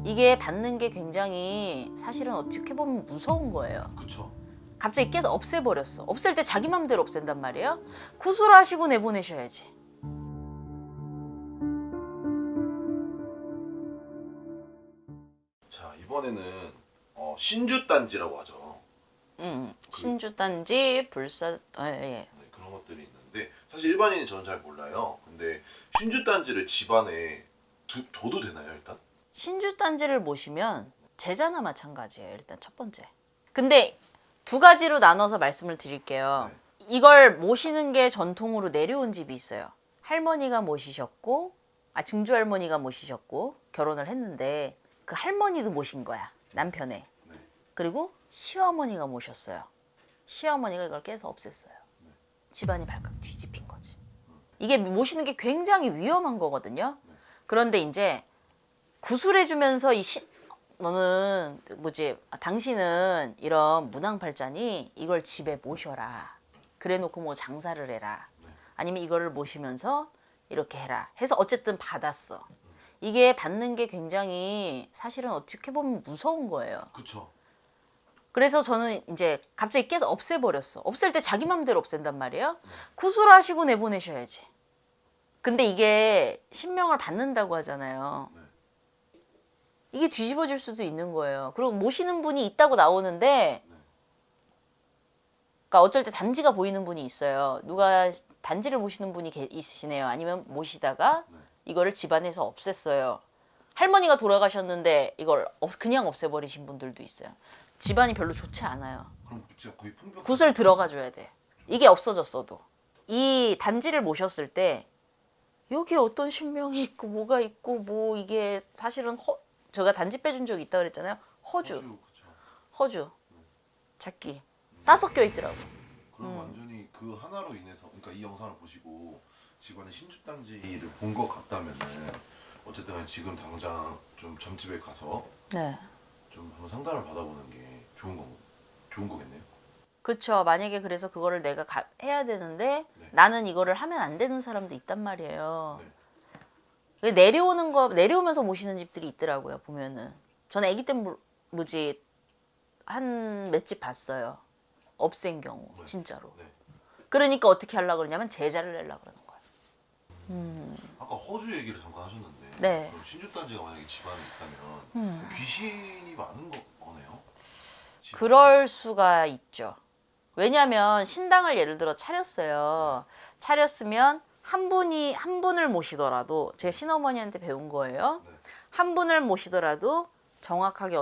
이게 받는 게 굉장히 사실은 어떻게 보면 무서운 거예요. 그쵸. 갑자기 깨서 없애버렸어. 없앨 때 자기 맘대로 없앤단 말이에요. 구술하시고 내보내셔야지. 자, 이번에는 신주단지라고 하죠. 신주단지, 불사, 예. 네, 그런 것들이 있는데 사실 일반인이 저는 잘 몰라요. 근데 신주단지를 집안에 둬도 되나요, 일단? 신주단지를 모시면 제자나 마찬가지예요. 일단 첫 번째. 근데 두 가지로 나눠서 말씀을 드릴게요. 이걸 모시는 게 전통으로 내려온 집이 있어요. 할머니가 모시셨고, 증조 할머니가 모시셨고 결혼을 했는데 그 할머니도 모신 거야, 남편에. 그리고 시어머니가 모셨어요. 시어머니가 이걸 깨서 없앴어요. 집안이 발칵 뒤집힌 거지. 이게 모시는 게 굉장히 위험한 거거든요. 그런데 이제 구술해주면서 너는 당신은 이런 문왕팔자니 이걸 집에 모셔라. 그래놓고 뭐 장사를 해라. 아니면 이거를 모시면서 이렇게 해라. 해서 어쨌든 받았어. 이게 받는 게 굉장히 사실은 어떻게 보면 무서운 거예요. 그쵸. 그래서 저는 이제 갑자기 깨서 없애버렸어. 없앨 때 자기 맘대로 없앤단 말이에요. 구술하시고 내보내셔야지. 근데 이게 신명을 받는다고 하잖아요. 이게 뒤집어질 수도 있는 거예요. 그리고 모시는 분이 있다고 나오는데, 그러니까 어쩔 때 단지가 보이는 분이 있어요. 누가 단지를 모시는 분이 있으시네요. 아니면 모시다가 이거를 집안에서 없앴어요. 할머니가 돌아가셨는데 이걸 그냥 없애버리신 분들도 있어요. 집안이 별로 좋지 않아요. 그럼 진짜 거의 풍벽. 굿을 들어가줘야 돼. 이게 없어졌어도. 이 단지를 모셨을 때 여기에 어떤 신명이 있고 뭐가 있고 뭐 이게 사실은 제가 단지 빼준 적이 있다 그랬잖아요. 허주, 작기 다 섞여 있더라고. 그럼 완전히 그 하나로 인해서, 그러니까 이 영상을 보시고 집안의 신주단지를 본 것 같다면은 어쨌든 지금 당장 좀 점집에 가서 네. 좀 한번 상담을 받아보는 게 좋은 거겠네요. 그렇죠. 만약에 그래서 그거를 내가 해야 되는데 나는 이거를 하면 안 되는 사람도 있단 말이에요. 내려오면서 모시는 집들이 있더라고요. 보면은 저는 아기 때 한 몇 집 봤어요. 없앤 경우 진짜로. 그러니까 어떻게 하려고 그러냐면 제자를 내려고 그러는 거예요. 아까 허주 얘기를 잠깐 하셨는데 그럼 신주단지가 만약에 집안에 있다면 귀신이 많은 거네요? 그럴 수가 있죠. 왜냐하면 신당을 예를 들어 차렸어요. 차렸으면 한 분을 모시더라도, 제가 신어머니한테 배운 거예요. 한 분을 모시더라도 정확하게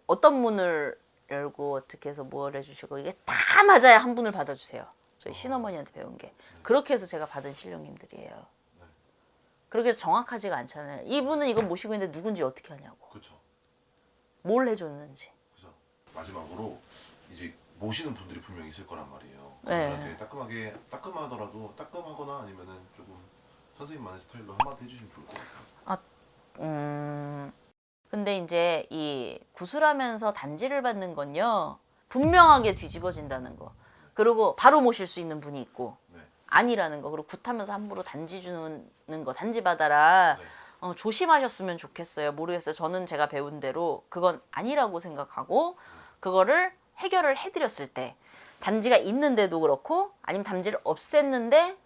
어떤 문을 열고 어떻게 해서 뭘 해주시고 이게 다 맞아야 한 분을 받아주세요. 저희 신어머니한테 배운 게. 그렇게 해서 제가 받은 신령님들이에요. 그렇게 해서 정확하지가 않잖아요. 이분은 이걸 모시고 있는데 누군지 어떻게 하냐고. 그렇죠. 뭘 해줬는지. 그죠. 마지막으로 이제 모시는 분들이 분명 있을 거란 말이에요. 네. 그분한테 따끔하거나 아니면은 조금 선생님만의 스타일로 한마디 해주시면 좋을 것 같아요. 근데 이제 이 구술하면서 단지를 받는 건요, 분명하게 뒤집어진다는 거. 그리고 바로 모실 수 있는 분이 있고 아니라는 거. 그리고 굿하면서 함부로 단지 주는 거, 단지 받아라. 조심하셨으면 좋겠어요. 모르겠어요. 저는 제가 배운 대로 그건 아니라고 생각하고 그거를 해결을 해드렸을 때, 단지가 있는데도 그렇고 아니면 단지를 없앴는데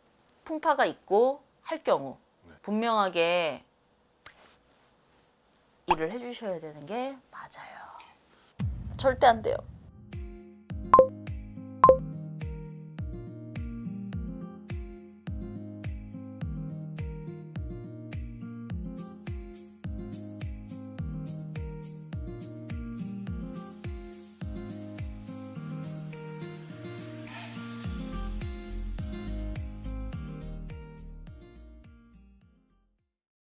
풍파가 있고 할 경우 분명하게 일을 해주셔야 되는 게 맞아요. 절대 안 돼요.